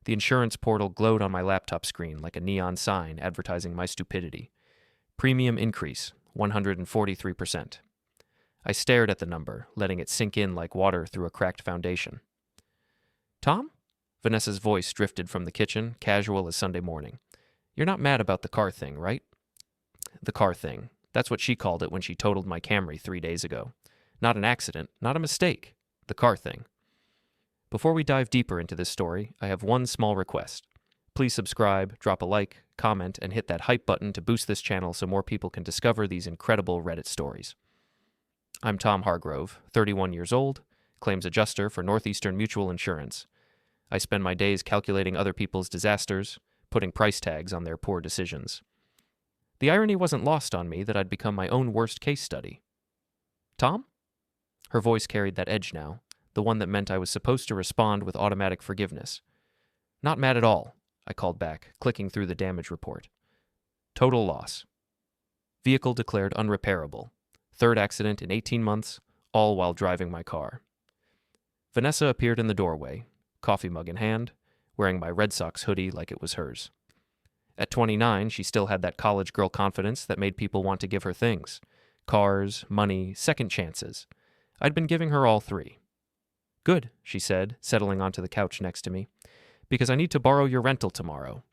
The insurance portal glowed on my laptop screen like a neon sign advertising my stupidity. Premium increase, 143%. I stared at the number, letting it sink in like water through a cracked foundation. Tom? Vanessa's voice drifted from the kitchen, casual as Sunday morning. You're not mad about the car thing, right? The car thing. That's what she called it when she totaled my Camry 3 days ago. Not an accident, not a mistake. The car thing. Before we dive deeper into this story, I have one small request. Please subscribe, drop a like, comment, and hit that hype button to boost this channel so more people can discover these incredible Reddit stories. I'm Tom Hargrove, 31 years old, claims adjuster for Northeastern Mutual Insurance. I spend my days calculating other people's disasters, putting price tags on their poor decisions. The irony wasn't lost on me that I'd become my own worst case study. Tom? Her voice carried that edge now, the one that meant I was supposed to respond with automatic forgiveness. Not mad at all, I called back, clicking through the damage report. Total loss. Vehicle declared unrepairable. Third accident in 18 months, all while driving my car. Vanessa appeared in the doorway, coffee mug in hand, wearing my Red Sox hoodie like it was hers. At 29, she still had that college girl confidence that made people want to give her things. Cars, money, second chances. I'd been giving her all 3. Good, she said, settling onto the couch next to me. Because I need to borrow your rental tomorrow.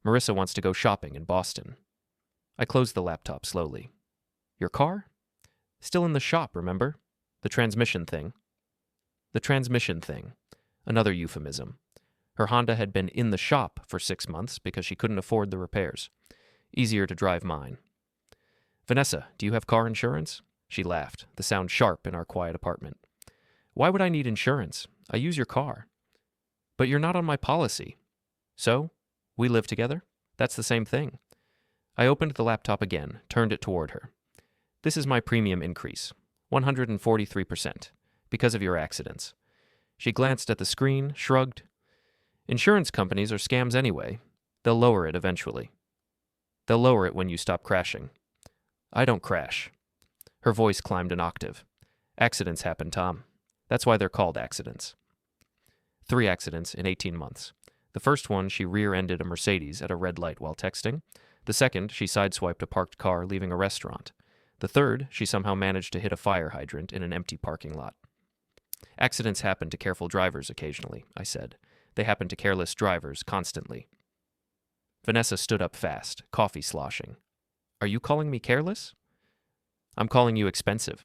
Marissa wants to go shopping in Boston. I closed the laptop slowly. Your car? Still in the shop, remember? The transmission thing. The transmission thing. Another euphemism. Her Honda had been in the shop for 6 months because she couldn't afford the repairs. Easier to drive mine. Vanessa, do you have car insurance? She laughed, the sound sharp in our quiet apartment. Why would I need insurance? I use your car. But you're not on my policy. So? We live together? That's the same thing. I opened the laptop again, turned it toward her. This is my premium increase. 143%. Because of your accidents. She glanced at the screen, shrugged. Insurance companies are scams anyway. They'll lower it eventually. They'll lower it when you stop crashing. I don't crash. Her voice climbed an octave. Accidents happen, Tom. That's why they're called accidents. 3 accidents in 18 months. The first one, she rear-ended a Mercedes at a red light while texting. The second, she sideswiped a parked car leaving a restaurant. The third, she somehow managed to hit a fire hydrant in an empty parking lot. Accidents happen to careful drivers occasionally, I said. They happen to careless drivers constantly. Vanessa stood up fast, coffee sloshing. Are you calling me careless? I'm calling you expensive.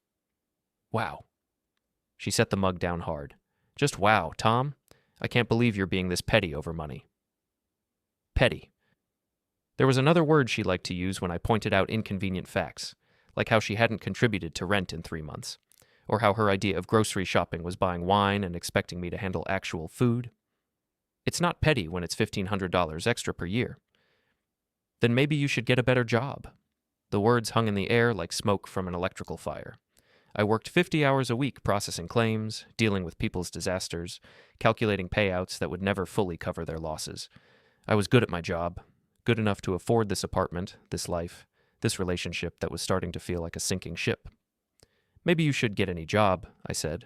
Wow. She set the mug down hard. Just wow, Tom. I can't believe you're being this petty over money. Petty. There was another word she liked to use when I pointed out inconvenient facts, like how she hadn't contributed to rent in 3 months, or how her idea of grocery shopping was buying wine and expecting me to handle actual food. It's not petty when it's $1,500 extra per year. Then maybe you should get a better job. The words hung in the air like smoke from an electrical fire. I worked 50 hours a week processing claims, dealing with people's disasters, calculating payouts that would never fully cover their losses. I was good at my job, good enough to afford this apartment, this life, this relationship that was starting to feel like a sinking ship. Maybe you should get any job, I said.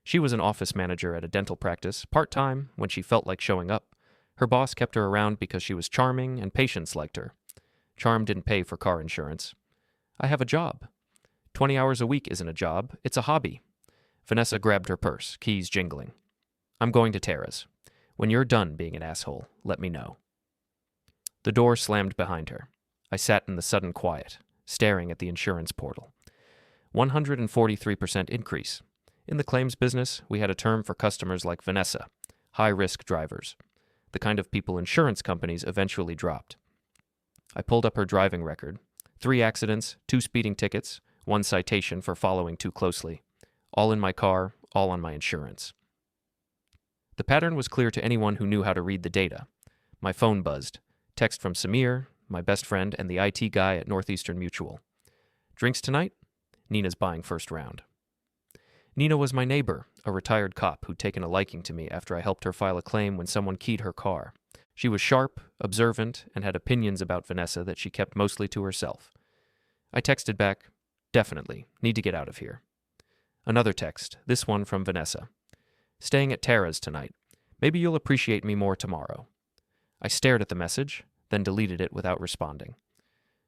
She was an office manager at a dental practice, part-time, when she felt like showing up. Her boss kept her around because she was charming and patients liked her. Charm didn't pay for car insurance. I have a job. 20 hours a week isn't a job, it's a hobby. Vanessa grabbed her purse, keys jingling. I'm going to Tara's. When you're done being an asshole, let me know. The door slammed behind her. I sat in the sudden quiet, staring at the insurance portal. 143% increase. In the claims business, we had a term for customers like Vanessa, high-risk drivers, the kind of people insurance companies eventually dropped. I pulled up her driving record. 3 accidents, 2 speeding tickets, 1 citation for following too closely. All in my car, all on my insurance. The pattern was clear to anyone who knew how to read the data. My phone buzzed. Text from Samir, my best friend and the IT guy at Northeastern Mutual. Drinks tonight? Nina's buying first round. Nina was my neighbor, a retired cop who'd taken a liking to me after I helped her file a claim when someone keyed her car. She was sharp, observant, and had opinions about Vanessa that she kept mostly to herself. I texted back, definitely, need to get out of here. Another text, this one from Vanessa. Staying at Tara's tonight. Maybe you'll appreciate me more tomorrow. I stared at the message, then deleted it without responding.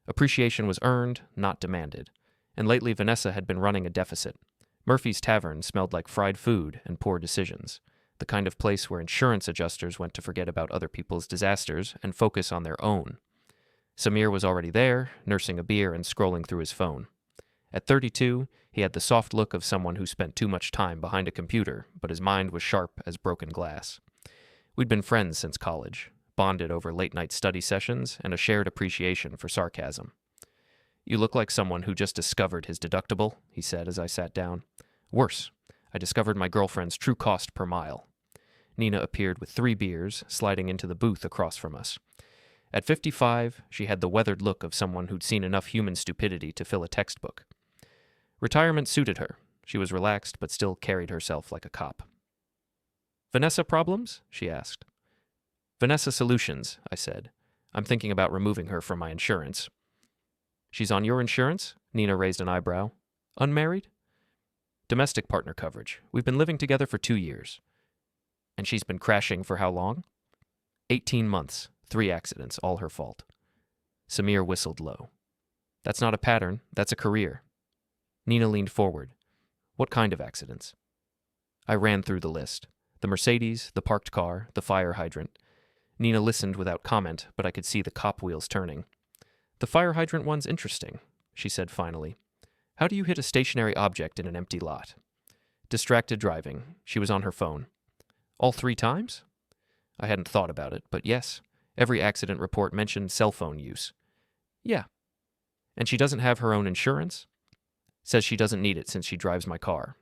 Appreciation was earned, not demanded, and lately Vanessa had been running a deficit. Murphy's Tavern smelled like fried food and poor decisions, the kind of place where insurance adjusters went to forget about other people's disasters and focus on their own. Samir was already there, nursing a beer and scrolling through his phone. At 32, he had the soft look of someone who spent too much time behind a computer, but his mind was sharp as broken glass. We'd been friends since college, bonded over late-night study sessions and a shared appreciation for sarcasm. "You look like someone who just discovered his deductible," he said as I sat down. "Worse, I discovered my girlfriend's true cost per mile." Nina appeared with 3 beers, sliding into the booth across from us. At 55, she had the weathered look of someone who'd seen enough human stupidity to fill a textbook. Retirement suited her. She was relaxed but still carried herself like a cop. "Vanessa problems?" she asked. "Vanessa solutions," I said. "I'm thinking about removing her from my insurance." "She's on your insurance?" Nina raised an eyebrow. "Unmarried?" "Domestic partner coverage. We've been living together for 2 years." "And she's been crashing for how long?" 18 months. 3 accidents, all her fault. Samir whistled low. "That's not a pattern, that's a career." Nina leaned forward. "What kind of accidents?" I ran through the list. The Mercedes, the parked car, the fire hydrant. Nina listened without comment, but I could see the cop wheels turning. "The fire hydrant one's interesting," she said finally. "How do you hit a stationary object in an empty lot?" Distracted driving. She was on her phone. "All 3 times?" I hadn't thought about it, but yes. Every accident report mentioned cell phone use. "Yeah." "And she doesn't have her own insurance?" "Says she doesn't need it since she drives my car."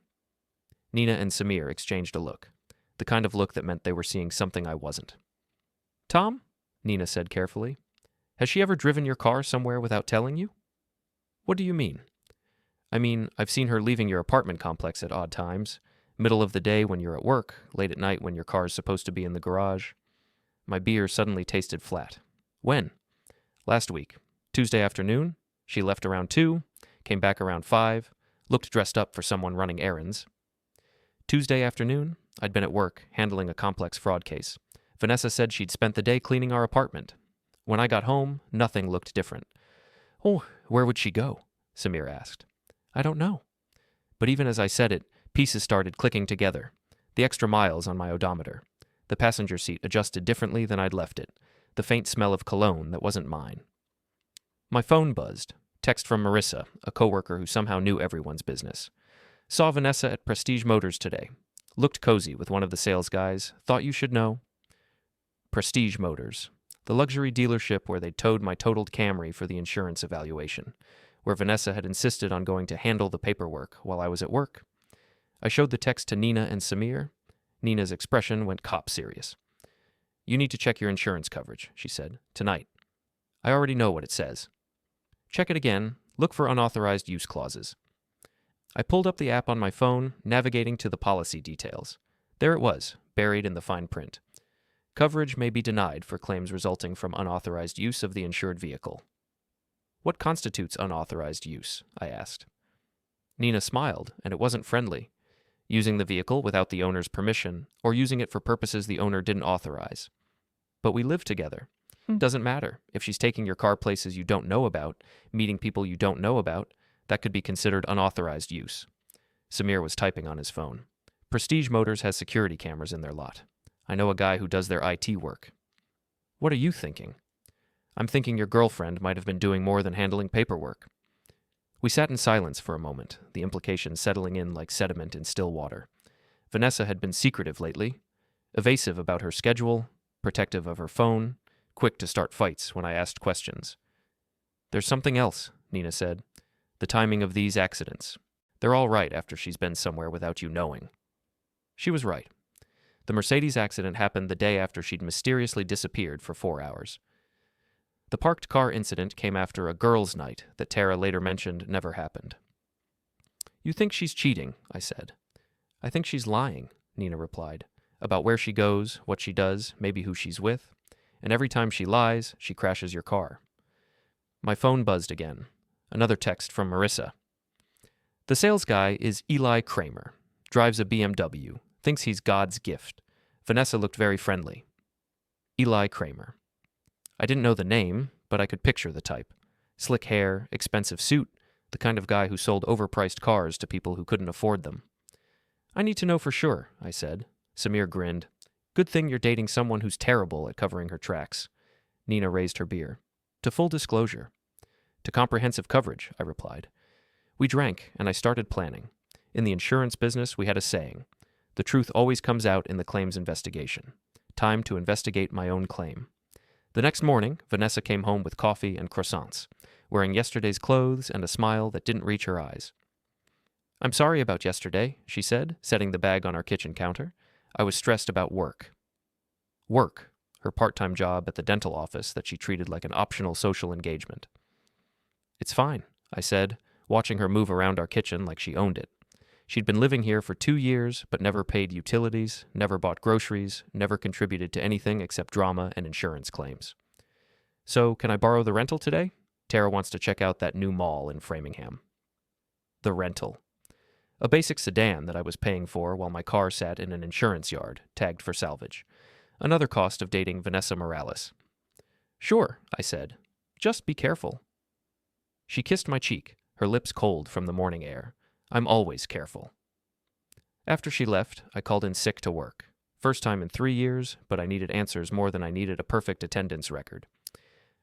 Nina and Samir exchanged a look, the kind of look that meant they were seeing something I wasn't. "Tom," Nina said carefully, "has she ever driven your car somewhere without telling you?" "What do you mean?" "I mean, I've seen her leaving your apartment complex at odd times, middle of the day when you're at work, late at night when your car's supposed to be in the garage." My beer suddenly tasted flat. "When?" "Last week. Tuesday afternoon. She left around 2, came back around 5, looked dressed up for someone running errands." "Tuesday afternoon, I'd been at work, handling a complex fraud case. Vanessa said she'd spent the day cleaning our apartment. When I got home, nothing looked different." "Oh, where would she go?" Samir asked. "I don't know." But even as I said it, pieces started clicking together. The extra miles on my odometer. The passenger seat adjusted differently than I'd left it. The faint smell of cologne that wasn't mine. My phone buzzed. Text from Marissa, a coworker who somehow knew everyone's business. "Saw Vanessa at Prestige Motors today. Looked cozy with one of the sales guys. Thought you should know." Prestige Motors. The luxury dealership where they towed my totaled Camry for the insurance evaluation. Where Vanessa had insisted on going to handle the paperwork while I was at work. I showed the text to Nina and Samir. Nina's expression went cop serious. "You need to check your insurance coverage," she said, "tonight." "I already know what it says." "Check it again. Look for unauthorized use clauses." I pulled up the app on my phone, navigating to the policy details. There it was, buried in the fine print. Coverage may be denied for claims resulting from unauthorized use of the insured vehicle. "What constitutes unauthorized use?" I asked. Nina smiled, and it wasn't friendly. Using the vehicle without the owner's permission, or using it for purposes the owner didn't authorize. "But we live together. Doesn't matter. If she's taking your car places you don't know about, meeting people you don't know about, that could be considered unauthorized use." Samir was typing on his phone. "Prestige Motors has security cameras in their lot. I know a guy who does their IT work." "What are you thinking?" "I'm thinking your girlfriend might have been doing more than handling paperwork." We sat in silence for a moment, the implications settling in like sediment in still water. Vanessa had been secretive lately, evasive about her schedule, protective of her phone, quick to start fights when I asked questions. "There's something else," Nina said. "The timing of these accidents. They're all right after she's been somewhere without you knowing." She was right. The Mercedes accident happened the day after she'd mysteriously disappeared for 4 hours. The parked car incident came after a girls' night that Tara later mentioned never happened. "You think she's cheating," I said. "I think she's lying," Nina replied, "about where she goes, what she does, maybe who she's with. And every time she lies, she crashes your car." My phone buzzed again. Another text from Marissa. "The sales guy is Eli Kramer. Drives a BMW. Thinks he's God's gift. Vanessa looked very friendly. Eli Kramer. I didn't know the name, but I could picture the type. Slick hair, expensive suit, the kind of guy who sold overpriced cars to people who couldn't afford them. I need to know for sure, I said. Samir grinned. Good thing you're dating someone who's terrible at covering her tracks. Nina raised her beer. To full disclosure. To comprehensive coverage, I replied. We drank, and I started planning. In the insurance business, we had a saying. The truth always comes out in the claims investigation. Time to investigate my own claim. The next morning, Vanessa came home with coffee and croissants, wearing yesterday's clothes and a smile that didn't reach her eyes. I'm sorry about yesterday, she said, setting the bag on our kitchen counter. I was stressed about work. Work, her part-time job at the dental office that she treated like an optional social engagement. It's fine, I said, watching her move around our kitchen like she owned it. She'd been living here for 2 years, but never paid utilities, never bought groceries, never contributed to anything except drama and insurance claims. So, can I borrow the rental today? Tara wants to check out that new mall in Framingham. The rental. A basic sedan that I was paying for while my car sat in an insurance yard, tagged for salvage. Another cost of dating Vanessa Morales. Sure, I said. Just be careful. She kissed my cheek, her lips cold from the morning air. I'm always careful. After she left, I called in sick to work. First time in 3 years, but I needed answers more than I needed a perfect attendance record.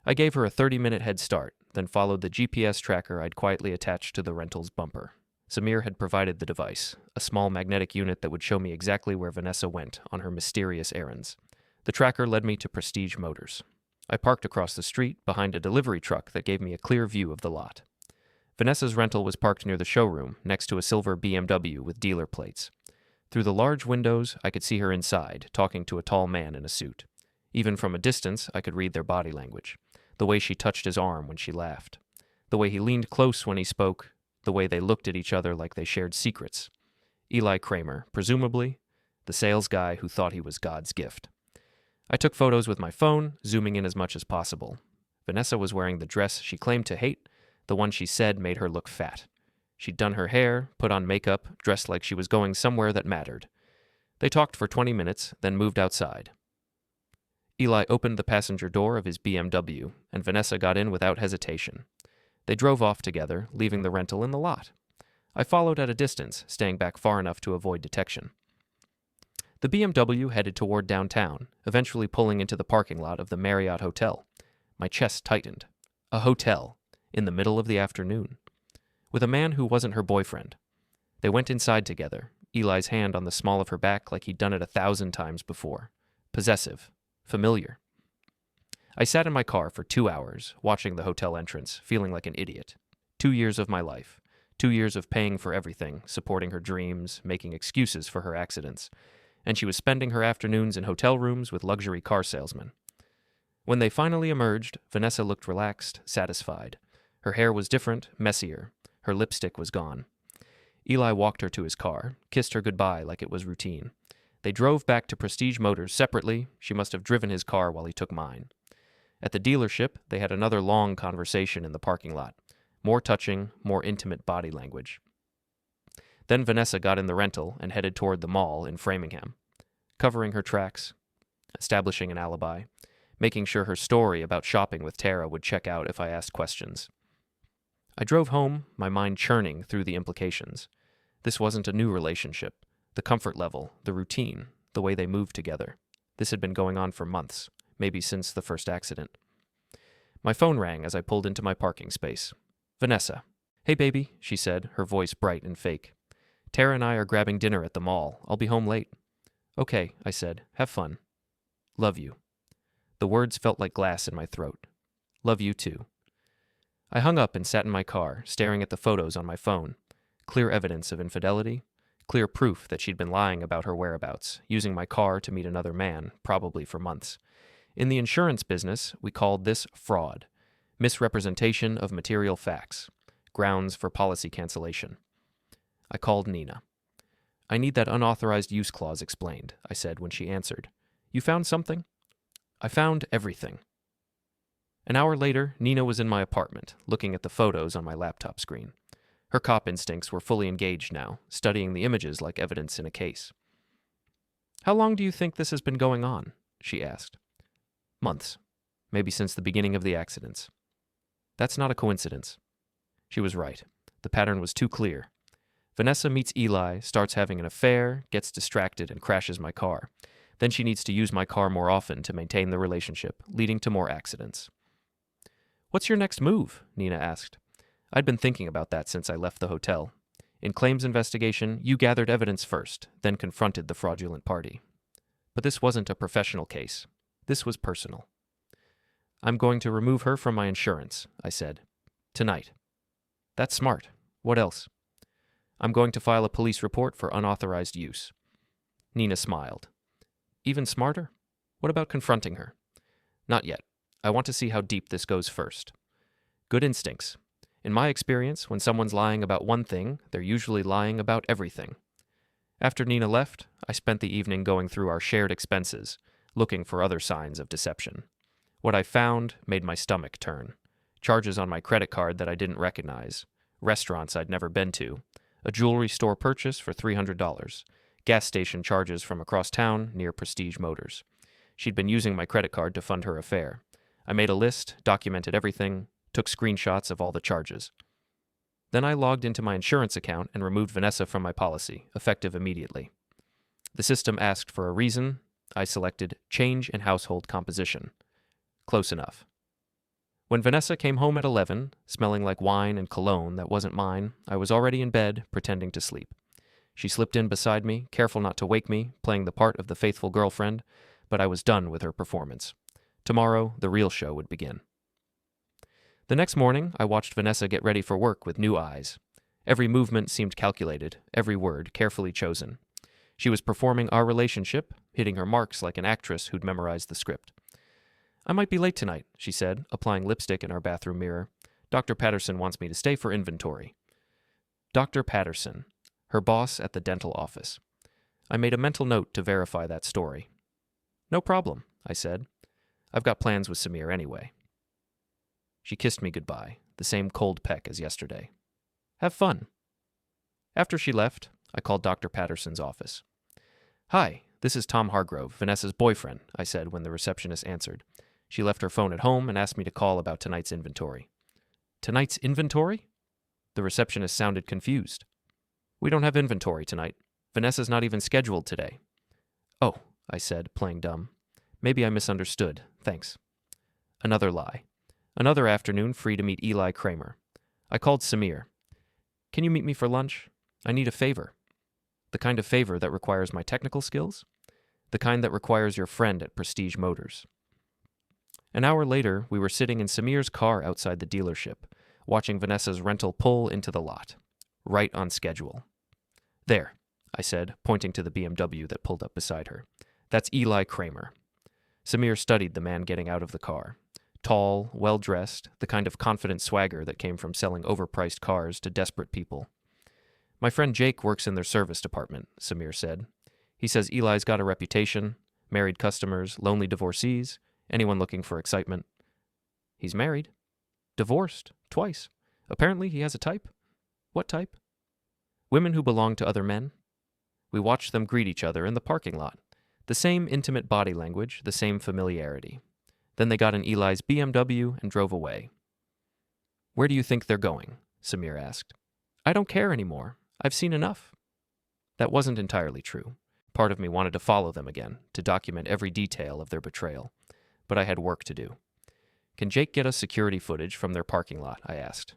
I gave her a 30-minute head start, then followed the GPS tracker I'd quietly attached to the rental's bumper. Samir had provided the device, a small magnetic unit that would show me exactly where Vanessa went on her mysterious errands. The tracker led me to Prestige Motors. I parked across the street behind a delivery truck that gave me a clear view of the lot. Vanessa's rental was parked near the showroom, next to a silver BMW with dealer plates. Through the large windows, I could see her inside, talking to a tall man in a suit. Even from a distance, I could read their body language. The way she touched his arm when she laughed. The way he leaned close when he spoke. The way they looked at each other like they shared secrets. Eli Kramer, presumably, the sales guy who thought he was God's gift. I took photos with my phone, zooming in as much as possible. Vanessa was wearing the dress she claimed to hate, the one she said made her look fat. She'd done her hair, put on makeup, dressed like she was going somewhere that mattered. They talked for 20 minutes, then moved outside. Eli opened the passenger door of his BMW, and Vanessa got in without hesitation. They drove off together, leaving the rental in the lot. I followed at a distance, staying back far enough to avoid detection. The BMW headed toward downtown, eventually pulling into the parking lot of the Marriott Hotel. My chest tightened. A hotel, in the middle of the afternoon, with a man who wasn't her boyfriend. They went inside together, Eli's hand on the small of her back like he'd done it 1,000 times before. Possessive. Familiar. I sat in my car for 2 hours, watching the hotel entrance, feeling like an idiot. 2 years of my life. 2 years of paying for everything, supporting her dreams, making excuses for her accidents. And she was spending her afternoons in hotel rooms with luxury car salesmen. When they finally emerged, Vanessa looked relaxed, satisfied. Her hair was different, messier. Her lipstick was gone. Eli walked her to his car, kissed her goodbye like it was routine. They drove back to Prestige Motors separately. She must have driven his car while he took mine. At the dealership, they had another long conversation in the parking lot. More touching, more intimate body language. Then Vanessa got in the rental and headed toward the mall in Framingham, covering her tracks, establishing an alibi, making sure her story about shopping with Tara would check out if I asked questions. I drove home, my mind churning through the implications. This wasn't a new relationship. The comfort level, the routine, the way they moved together. This had been going on for months, maybe since the first accident. My phone rang as I pulled into my parking space. Vanessa. Hey, baby, she said, her voice bright and fake. Tara and I are grabbing dinner at the mall. I'll be home late. Okay, I said. Have fun. Love you. The words felt like glass in my throat. Love you too. I hung up and sat in my car, staring at the photos on my phone. Clear evidence of infidelity. Clear proof that she'd been lying about her whereabouts, using my car to meet another man, probably for months. In the insurance business, we called this fraud. Misrepresentation of material facts. Grounds for policy cancellation. I called Nina. I need that unauthorized use clause explained, I said when she answered. You found something? I found everything. An hour later, Nina was in my apartment, looking at the photos on my laptop screen. Her cop instincts were fully engaged now, studying the images like evidence in a case. How long do you think this has been going on? She asked. Months. Maybe since the beginning of the accidents. That's not a coincidence. She was right. The pattern was too clear. Vanessa meets Eli, starts having an affair, gets distracted, and crashes my car. Then she needs to use my car more often to maintain the relationship, leading to more accidents. What's your next move? Nina asked. I'd been thinking about that since I left the hotel. In claims investigation, you gathered evidence first, then confronted the fraudulent party. But this wasn't a professional case. This was personal. I'm going to remove her from my insurance, I said. Tonight. That's smart. What else? I'm going to file a police report for unauthorized use. Nina smiled. Even smarter? What about confronting her? Not yet. I want to see how deep this goes first. Good instincts. In my experience, when someone's lying about one thing, they're usually lying about everything. After Nina left, I spent the evening going through our shared expenses, looking for other signs of deception. What I found made my stomach turn. Charges on my credit card that I didn't recognize, restaurants I'd never been to, a jewelry store purchase for $300, gas station charges from across town near Prestige Motors. She'd been using my credit card to fund her affair. I made a list, documented everything, took screenshots of all the charges. Then I logged into my insurance account and removed Vanessa from my policy, effective immediately. The system asked for a reason. I selected change in household composition. Close enough. When Vanessa came home at 11, smelling like wine and cologne that wasn't mine, I was already in bed, pretending to sleep. She slipped in beside me, careful not to wake me, playing the part of the faithful girlfriend, but I was done with her performance. Tomorrow, the real show would begin. The next morning, I watched Vanessa get ready for work with new eyes. Every movement seemed calculated, every word carefully chosen. She was performing our relationship, hitting her marks like an actress who'd memorized the script. I might be late tonight, she said, applying lipstick in our bathroom mirror. Dr. Patterson wants me to stay for inventory. Dr. Patterson, her boss at the dental office. I made a mental note to verify that story. No problem, I said. I've got plans with Samir anyway. She kissed me goodbye, the same cold peck as yesterday. Have fun. After she left, I called Dr. Patterson's office. Hi, this is Tom Hargrove, Vanessa's boyfriend, I said when the receptionist answered. She left her phone at home and asked me to call about tonight's inventory. Tonight's inventory? The receptionist sounded confused. We don't have inventory tonight. Vanessa's not even scheduled today. Oh, I said, playing dumb. Maybe I misunderstood. Thanks. Another lie. Another afternoon free to meet Eli Kramer. I called Samir. Can you meet me for lunch? I need a favor. The kind of favor that requires my technical skills? The kind that requires your friend at Prestige Motors. An hour later, we were sitting in Samir's car outside the dealership, watching Vanessa's rental pull into the lot. Right on schedule. There, I said, pointing to the BMW that pulled up beside her. That's Eli Kramer. Samir studied the man getting out of the car. Tall, well-dressed, the kind of confident swagger that came from selling overpriced cars to desperate people. My friend Jake works in their service department, Samir said. He says Eli's got a reputation, married customers, lonely divorcees, anyone looking for excitement. He's married. Divorced. Twice. Apparently he has a type. What type? Women who belong to other men. We watched them greet each other in the parking lot. The same intimate body language, the same familiarity. Then they got in Eli's BMW and drove away. Where do you think they're going? Samir asked. I don't care anymore. I've seen enough. That wasn't entirely true. Part of me wanted to follow them again, to document every detail of their betrayal. But I had work to do. Can Jake get us security footage from their parking lot? I asked.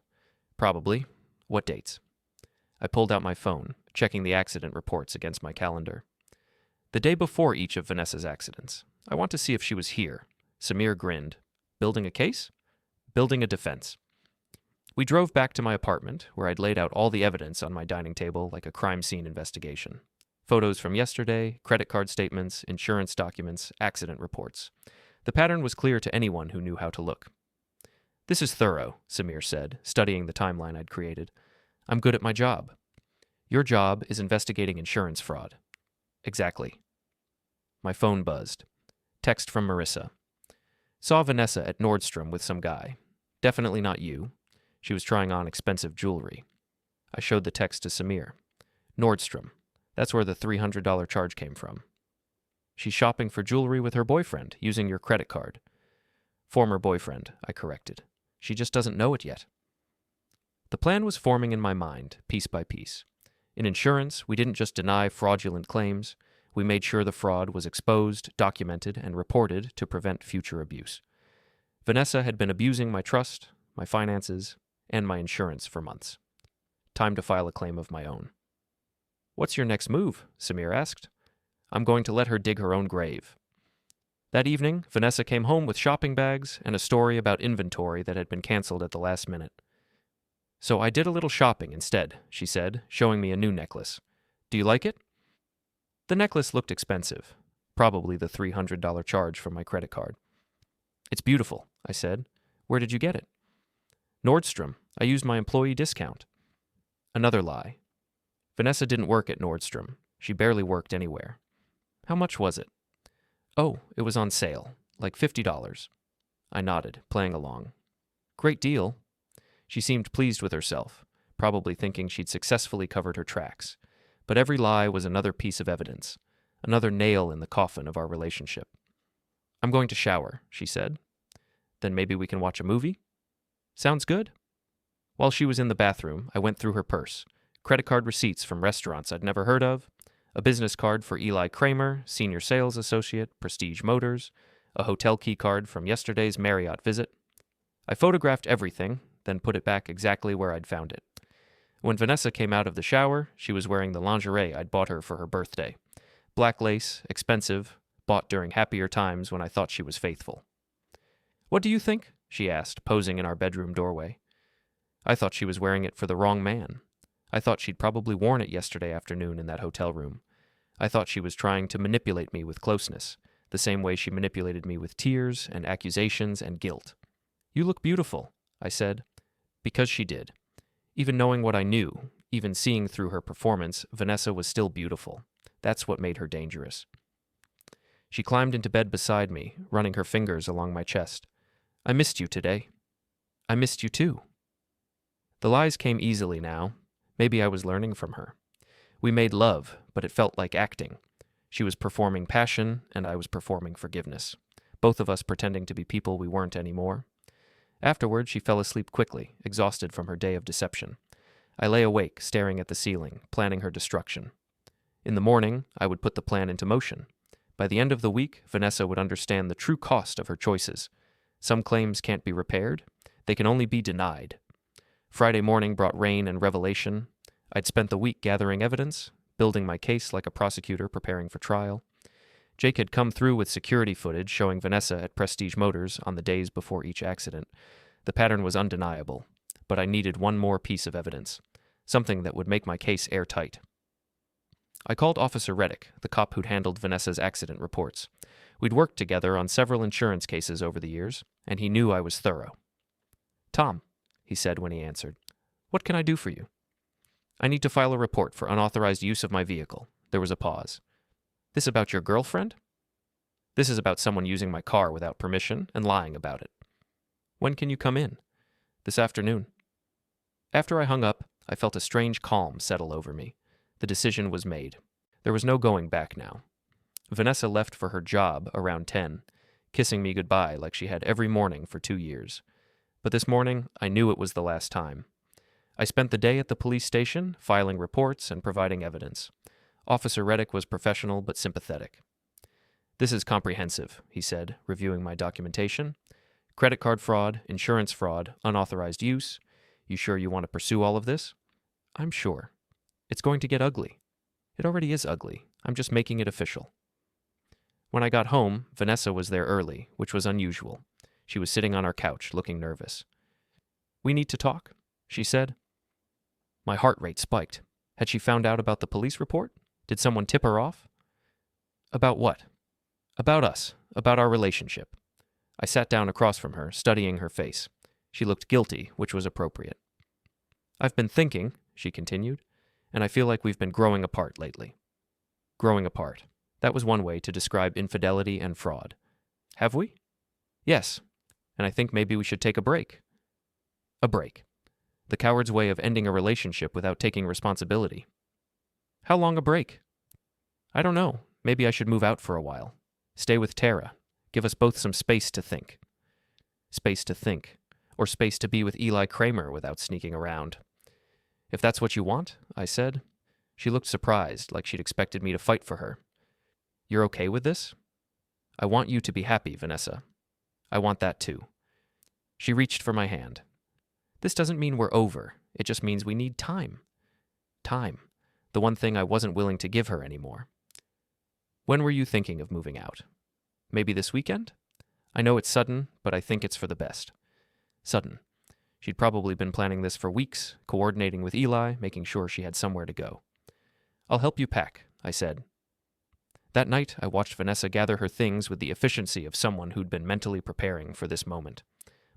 Probably. What dates? I pulled out my phone, checking the accident reports against my calendar. The day before each of Vanessa's accidents. I want to see if she was here. Samir grinned. Building a case? Building a defense. We drove back to my apartment, where I'd laid out all the evidence on my dining table like a crime scene investigation. Photos from yesterday, credit card statements, insurance documents, accident reports. The pattern was clear to anyone who knew how to look. This is thorough, Samir said, studying the timeline I'd created. I'm good at my job. Your job is investigating insurance fraud. Exactly. My phone buzzed. Text from Marissa. Saw Vanessa at Nordstrom with some guy. Definitely not you. She was trying on expensive jewelry. I showed the text to Samir. Nordstrom. That's where the $300 charge came from. She's shopping for jewelry with her boyfriend, using your credit card. Former boyfriend, I corrected. She just doesn't know it yet. The plan was forming in my mind, piece by piece. In insurance, we didn't just deny fraudulent claims. We made sure the fraud was exposed, documented, and reported to prevent future abuse. Vanessa had been abusing my trust, my finances, and my insurance for months. Time to file a claim of my own. "What's your next move?" Samir asked. "I'm going to let her dig her own grave." That evening, Vanessa came home with shopping bags and a story about inventory that had been canceled at the last minute. "So I did a little shopping instead," she said, showing me a new necklace. "Do you like it?" The necklace looked expensive, probably the $300 charge from my credit card. "It's beautiful," I said. "Where did you get it?" "Nordstrom. I used my employee discount." Another lie. Vanessa didn't work at Nordstrom. She barely worked anywhere. "How much was it?" "Oh, it was on sale, like $50. I nodded, playing along. "Great deal." She seemed pleased with herself, probably thinking she'd successfully covered her tracks. But every lie was another piece of evidence, another nail in the coffin of our relationship. "I'm going to shower," she said. "Then maybe we can watch a movie?" "Sounds good." While she was in the bathroom, I went through her purse. Credit card receipts from restaurants I'd never heard of, a business card for Eli Kramer, senior sales associate, Prestige Motors, a hotel key card from yesterday's Marriott visit. I photographed everything, then put it back exactly where I'd found it. When Vanessa came out of the shower, she was wearing the lingerie I'd bought her for her birthday. Black lace, expensive, bought during happier times when I thought she was faithful. "What do you think?" she asked, posing in our bedroom doorway. I thought she was wearing it for the wrong man. I thought she'd probably worn it yesterday afternoon in that hotel room. I thought she was trying to manipulate me with closeness, the same way she manipulated me with tears and accusations and guilt. "You look beautiful," I said, because she did. Even knowing what I knew, even seeing through her performance, Vanessa was still beautiful. That's what made her dangerous. She climbed into bed beside me, running her fingers along my chest. "I missed you today." "I missed you too." The lies came easily now. Maybe I was learning from her. We made love, but it felt like acting. She was performing passion, and I was performing forgiveness. Both of us pretending to be people we weren't anymore. Afterward, she fell asleep quickly, exhausted from her day of deception. I lay awake, staring at the ceiling, planning her destruction. In the morning, I would put the plan into motion. By the end of the week, Vanessa would understand the true cost of her choices. Some claims can't be repaired. They can only be denied. Friday morning brought rain and revelation. I'd spent the week gathering evidence, building my case like a prosecutor preparing for trial. Jake had come through with security footage showing Vanessa at Prestige Motors on the days before each accident. The pattern was undeniable, but I needed one more piece of evidence, something that would make my case airtight. I called Officer Reddick, the cop who'd handled Vanessa's accident reports. We'd worked together on several insurance cases over the years, and he knew I was thorough. "Tom," he said when he answered, "what can I do for you?" "I need to file a report for unauthorized use of my vehicle." There was a pause. "This about your girlfriend?" "This is about someone using my car without permission and lying about it." "When can you come in?" "This afternoon." After I hung up, I felt a strange calm settle over me. The decision was made. There was no going back now. Vanessa left for her job around 10, kissing me goodbye like she had every morning for 2 years. But this morning, I knew it was the last time. I spent the day at the police station, filing reports and providing evidence. Officer Reddick was professional but sympathetic. "This is comprehensive," he said, reviewing my documentation. "Credit card fraud, insurance fraud, unauthorized use. You sure you want to pursue all of this?" "I'm sure. It's going to get ugly." "It already is ugly. I'm just making it official." When I got home, Vanessa was there early, which was unusual. She was sitting on our couch, looking nervous. "We need to talk," she said. My heart rate spiked. Had she found out about the police report? Did someone tip her off? "About what?" "About us, about our relationship." I sat down across from her, studying her face. She looked guilty, which was appropriate. "I've been thinking," she continued, "and I feel like we've been growing apart lately." Growing apart. That was one way to describe infidelity and fraud. "Have we?" "Yes, and I think maybe we should take a break." A break. The coward's way of ending a relationship without taking responsibility. "How long a break?" "I don't know. Maybe I should move out for a while. Stay with Tara. Give us both some space to think. Space to think. Or space to be with Eli Kramer without sneaking around. If that's what you want, I said. She looked surprised, like she'd expected me to fight for her. You're okay with this? I want you to be happy, Vanessa. I want that too. She reached for my hand. This doesn't mean we're over. It just means we need time. Time. The one thing I wasn't willing to give her anymore. When were you thinking of moving out? Maybe this weekend? I know it's sudden, but I think it's for the best. Sudden. She'd probably been planning this for weeks, coordinating with Eli, making sure she had somewhere to go. I'll help you pack, I said. That night, I watched Vanessa gather her things with the efficiency of someone who'd been mentally preparing for this moment.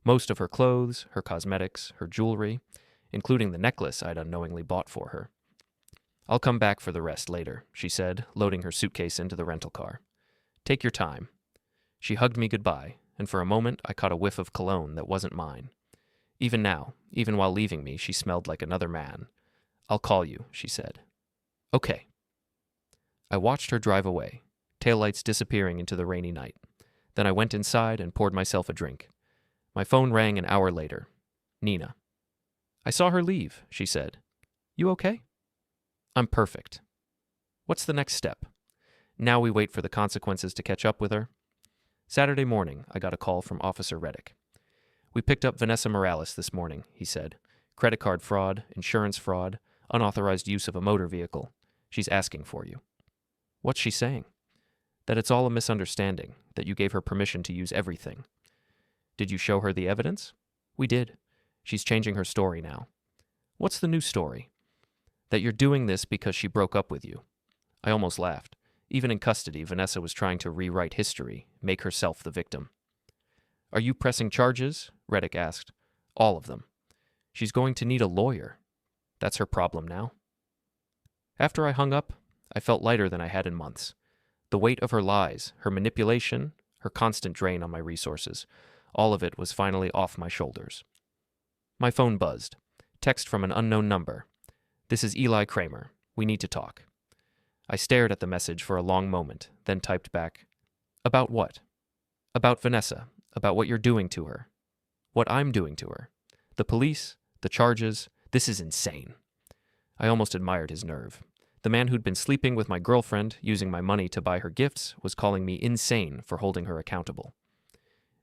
Most of her clothes, her cosmetics, her jewelry, including the necklace I'd unknowingly bought for her. I'll come back for the rest later, she said, loading her suitcase into the rental car. Take your time. She hugged me goodbye, and for a moment I caught a whiff of cologne that wasn't mine. Even now, even while leaving me, she smelled like another man. I'll call you, she said. Okay. I watched her drive away, taillights disappearing into the rainy night. Then I went inside and poured myself a drink. My phone rang an hour later. Nina. I saw her leave, she said. You okay? I'm perfect. What's the next step? Now we wait for the consequences to catch up with her. Saturday morning, I got a call from Officer Reddick. We picked up Vanessa Morales this morning, he said. Credit card fraud, insurance fraud, unauthorized use of a motor vehicle. She's asking for you. What's she saying? That it's all a misunderstanding, that you gave her permission to use everything. Did you show her the evidence? We did. She's changing her story now. What's the new story? That you're doing this because she broke up with you. I almost laughed. Even in custody, Vanessa was trying to rewrite history, make herself the victim. Are you pressing charges? Reddick asked. All of them. She's going to need a lawyer. That's her problem now. After I hung up, I felt lighter than I had in months. The weight of her lies, her manipulation, her constant drain on my resources, all of it was finally off my shoulders. My phone buzzed. Text from an unknown number. This is Eli Kramer. We need to talk. I stared at the message for a long moment, then typed back, About what? About Vanessa. About what you're doing to her. What I'm doing to her. The police, the charges. This is insane. I almost admired his nerve. The man who'd been sleeping with my girlfriend, using my money to buy her gifts, was calling me insane for holding her accountable.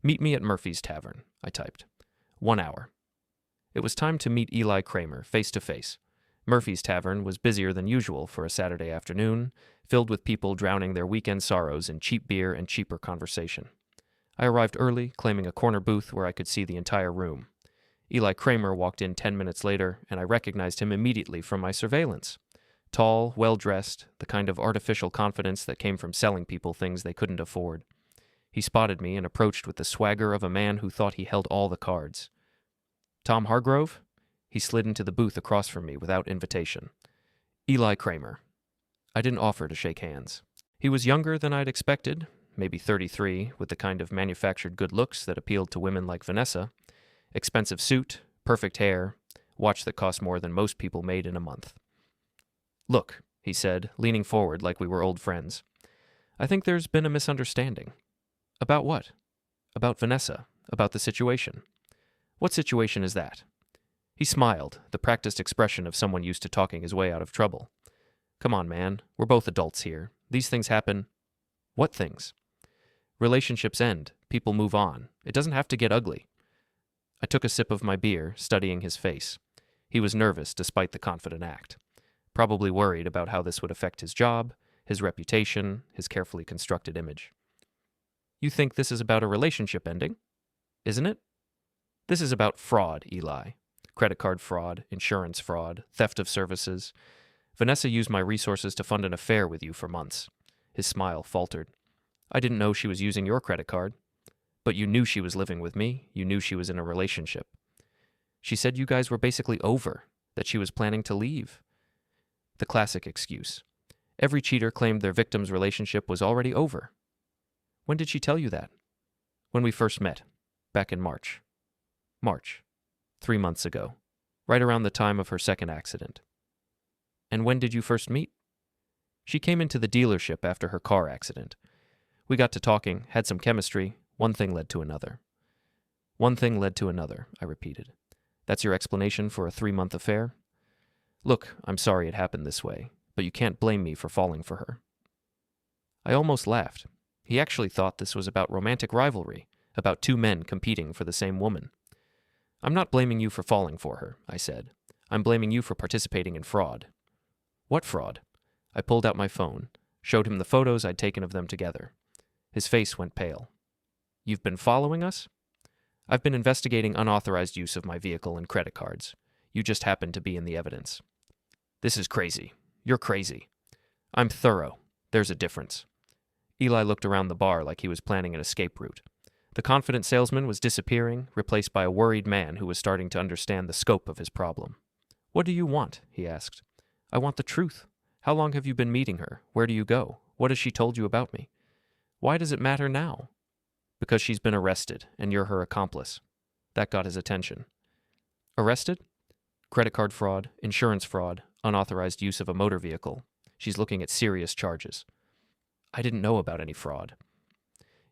Meet me at Murphy's Tavern, I typed. 1 hour. It was time to meet Eli Kramer face to face. Murphy's Tavern was busier than usual for a Saturday afternoon, filled with people drowning their weekend sorrows in cheap beer and cheaper conversation. I arrived early, claiming a corner booth where I could see the entire room. Eli Kramer walked in 10 minutes later, and I recognized him immediately from my surveillance. Tall, well-dressed, the kind of artificial confidence that came from selling people things they couldn't afford. He spotted me and approached with the swagger of a man who thought he held all the cards. Tom Hargrove? He slid into the booth across from me without invitation. Eli Kramer. I didn't offer to shake hands. He was younger than I'd expected, maybe 33, with the kind of manufactured good looks that appealed to women like Vanessa. Expensive suit, perfect hair, watch that cost more than most people made in a month. Look, he said, leaning forward like we were old friends. I think there's been a misunderstanding. About what? About Vanessa, about the situation. What situation is that? He smiled, the practiced expression of someone used to talking his way out of trouble. Come on, man. We're both adults here. These things happen. What things? Relationships end. People move on. It doesn't have to get ugly. I took a sip of my beer, studying his face. He was nervous despite the confident act. Probably worried about how this would affect his job, his reputation, his carefully constructed image. You think this is about a relationship ending? Isn't it? This is about fraud, Eli. Credit card fraud, insurance fraud, theft of services. Vanessa used my resources to fund an affair with you for months. His smile faltered. I didn't know she was using your credit card. But you knew she was living with me. You knew she was in a relationship. She said you guys were basically over, that she was planning to leave. The classic excuse. Every cheater claimed their victim's relationship was already over. When did she tell you that? When we first met, back in March. March. 3 months ago, right around the time of her second accident. And when did you first meet? She came into the dealership after her car accident. We got to talking, had some chemistry. One thing led to another. One thing led to another, I repeated. That's your explanation for a 3-month affair? Look, I'm sorry it happened this way, but you can't blame me for falling for her. I almost laughed. He actually thought this was about romantic rivalry, about two men competing for the same woman. I'm not blaming you for falling for her, I said. I'm blaming you for participating in fraud. What fraud? I pulled out my phone, showed him the photos I'd taken of them together. His face went pale. You've been following us? I've been investigating unauthorized use of my vehicle and credit cards. You just happened to be in the evidence. This is crazy. You're crazy. I'm thorough. There's a difference. Eli looked around the bar like he was planning an escape route. The confident salesman was disappearing, replaced by a worried man who was starting to understand the scope of his problem. What do you want? He asked. I want the truth. How long have you been meeting her? Where do you go? What has she told you about me? Why does it matter now? Because she's been arrested, and you're her accomplice. That got his attention. Arrested? Credit card fraud, insurance fraud, unauthorized use of a motor vehicle. She's looking at serious charges. I didn't know about any fraud.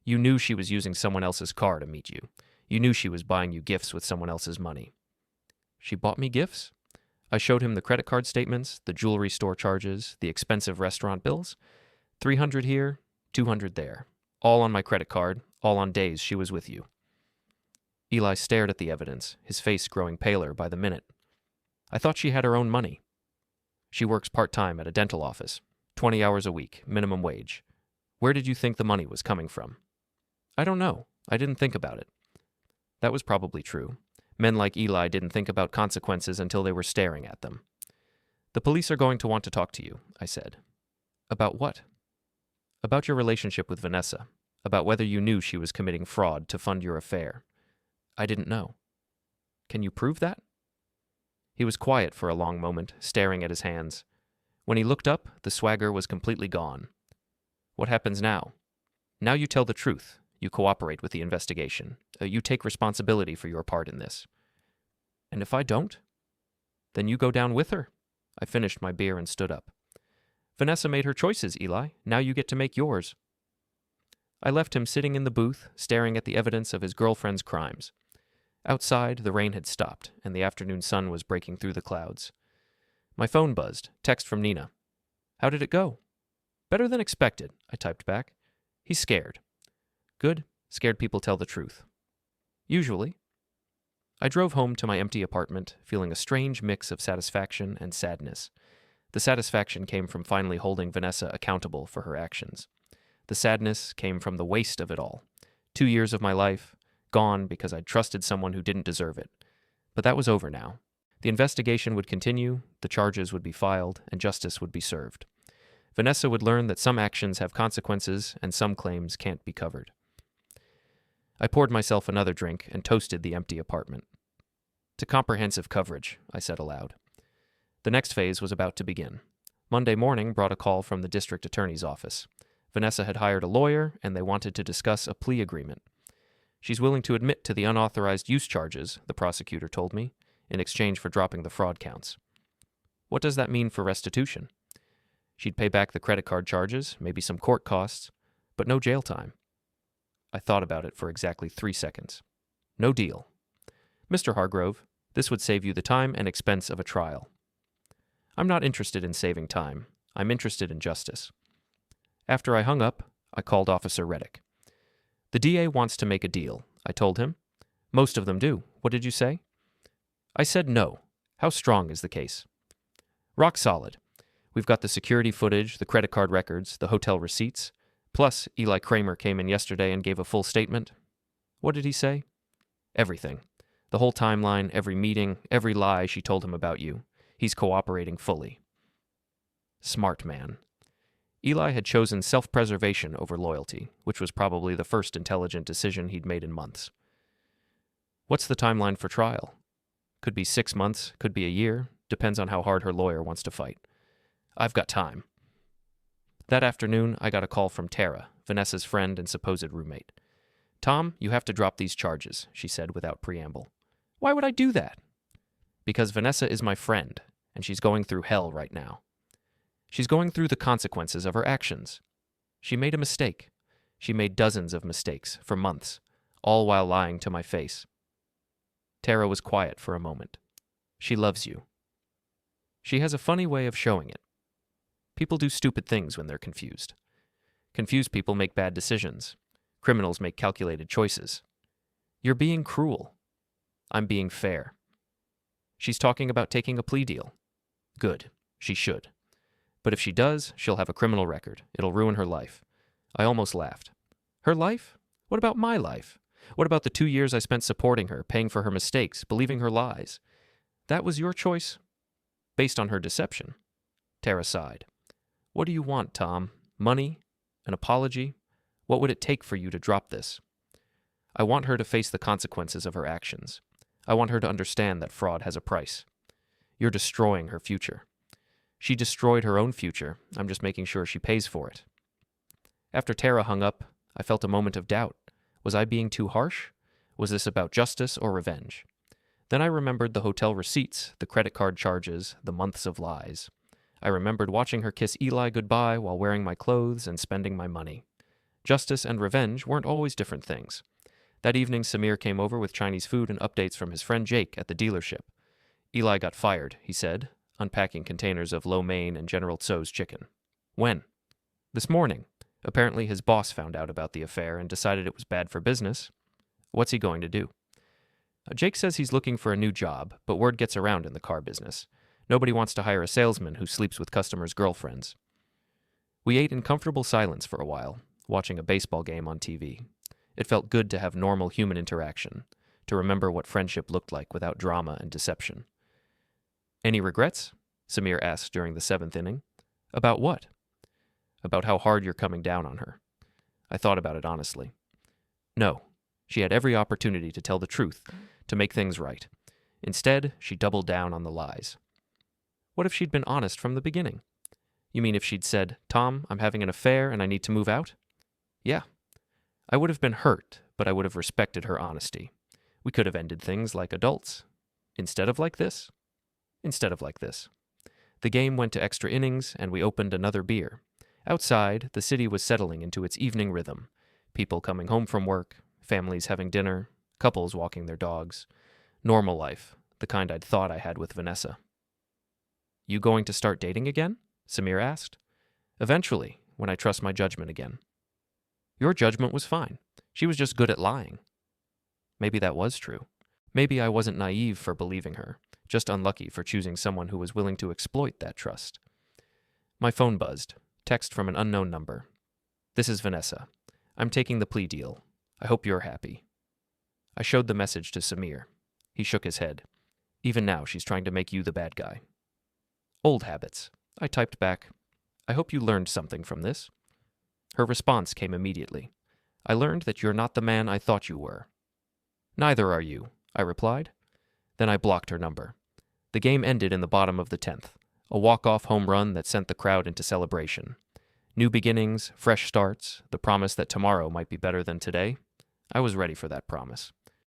You knew she was using someone else's car to meet you. You knew she was buying you gifts with someone else's money. She bought me gifts? I showed him the credit card statements, the jewelry store charges, the expensive restaurant bills. 300 here, 200 there. All on my credit card, all on days she was with you. Eli stared at the evidence, his face growing paler by the minute. I thought she had her own money. She works part-time at a dental office, 20 hours a week, minimum wage. Where did you think the money was coming from? I don't know. I didn't think about it. That was probably true. Men like Eli didn't think about consequences until they were staring at them. The police are going to want to talk to you, I said. About what? About your relationship with Vanessa. About whether you knew she was committing fraud to fund your affair. I didn't know. Can you prove that? He was quiet for a long moment, staring at his hands. When he looked up, the swagger was completely gone. What happens now? Now you tell the truth. You cooperate with the investigation. You take responsibility for your part in this. And if I don't? Then you go down with her. I finished my beer and stood up. Vanessa made her choices, Eli. Now you get to make yours. I left him sitting in the booth, staring at the evidence of his girlfriend's crimes. Outside, the rain had stopped, and the afternoon sun was breaking through the clouds. My phone buzzed. Text from Nina. How did it go? Better than expected, I typed back. He's scared. Good. Scared people tell the truth. Usually. I drove home to my empty apartment, feeling a strange mix of satisfaction and sadness. The satisfaction came from finally holding Vanessa accountable for her actions. The sadness came from the waste of it all. 2 years of my life, gone because I'd trusted someone who didn't deserve it. But that was over now. The investigation would continue, the charges would be filed, and justice would be served. Vanessa would learn that some actions have consequences and some claims can't be covered. I poured myself another drink and toasted the empty apartment. To comprehensive coverage, I said aloud. The next phase was about to begin. Monday morning brought a call from the district attorney's office. Vanessa had hired a lawyer, and they wanted to discuss a plea agreement. She's willing to admit to the unauthorized use charges, the prosecutor told me, in exchange for dropping the fraud counts. What does that mean for restitution? She'd pay back the credit card charges, maybe some court costs, but no jail time. I thought about it for exactly 3 seconds. No deal. Mr. Hargrove, this would save you the time and expense of a trial. I'm not interested in saving time. I'm interested in justice. After I hung up, I called Officer Reddick. The DA wants to make a deal, I told him. Most of them do. What did you say? I said no. How strong is the case? Rock solid. We've got the security footage, the credit card records, the hotel receipts. Plus, Eli Kramer came in yesterday and gave a full statement. What did he say? Everything. The whole timeline, every meeting, every lie she told him about you. He's cooperating fully. Smart man. Eli had chosen self-preservation over loyalty, which was probably the first intelligent decision he'd made in months. What's the timeline for trial? Could be 6 months, could be a year, depends on how hard her lawyer wants to fight. I've got time. That afternoon, I got a call from Tara, Vanessa's friend and supposed roommate. Tom, you have to drop these charges, she said without preamble. Why would I do that? Because Vanessa is my friend, and she's going through hell right now. She's going through the consequences of her actions. She made a mistake. She made dozens of mistakes for months, all while lying to my face. Tara was quiet for a moment. She loves you. She has a funny way of showing it. People do stupid things when they're confused. Confused people make bad decisions. Criminals make calculated choices. You're being cruel. I'm being fair. She's talking about taking a plea deal. Good. She should. But if she does, she'll have a criminal record. It'll ruin her life. I almost laughed. Her life? What about my life? What about the 2 years I spent supporting her, paying for her mistakes, believing her lies? That was your choice? Based on her deception. Tara sighed. What do you want, Tom? Money? An apology? What would it take for you to drop this? I want her to face the consequences of her actions. I want her to understand that fraud has a price. You're destroying her future. She destroyed her own future. I'm just making sure she pays for it. After Tara hung up, I felt a moment of doubt. Was I being too harsh? Was this about justice or revenge? Then I remembered the hotel receipts, the credit card charges, the months of lies. I remembered watching her kiss Eli goodbye while wearing my clothes and spending my money. Justice and revenge weren't always different things. That evening, Samir came over with Chinese food and updates from his friend Jake at the dealership. Eli got fired, he said, unpacking containers of lo mein and General Tso's chicken. When? This morning. Apparently his boss found out about the affair and decided it was bad for business. What's he going to do? Jake says he's looking for a new job, but word gets around in the car business. Nobody wants to hire a salesman who sleeps with customers' girlfriends. We ate in comfortable silence for a while, watching a baseball game on TV. It felt good to have normal human interaction, to remember what friendship looked like without drama and deception. Any regrets? Samir asked during the 7th inning. About what? About how hard you're coming down on her. I thought about it honestly. No, she had every opportunity to tell the truth, to make things right. Instead, she doubled down on the lies. What if she'd been honest from the beginning? You mean if she'd said, Tom, I'm having an affair and I need to move out? Yeah. I would have been hurt, but I would have respected her honesty. We could have ended things like adults. Instead of like this? Instead of like this. The game went to extra innings, and we opened another beer. Outside, the city was settling into its evening rhythm. People coming home from work, families having dinner, couples walking their dogs. Normal life, the kind I'd thought I had with Vanessa. You going to start dating again? Samir asked. Eventually, when I trust my judgment again. Your judgment was fine. She was just good at lying. Maybe that was true. Maybe I wasn't naive for believing her, just unlucky for choosing someone who was willing to exploit that trust. My phone buzzed. Text from an unknown number. This is Vanessa. I'm taking the plea deal. I hope you're happy. I showed the message to Samir. He shook his head. Even now, she's trying to make you the bad guy. Old habits. I typed back. I hope you learned something from this. Her response came immediately. I learned that you're not the man I thought you were. Neither are you, I replied. Then I blocked her number. The game ended in the bottom of the 10th. A walk-off home run that sent the crowd into celebration. New beginnings, fresh starts, the promise that tomorrow might be better than today. I was ready for that promise.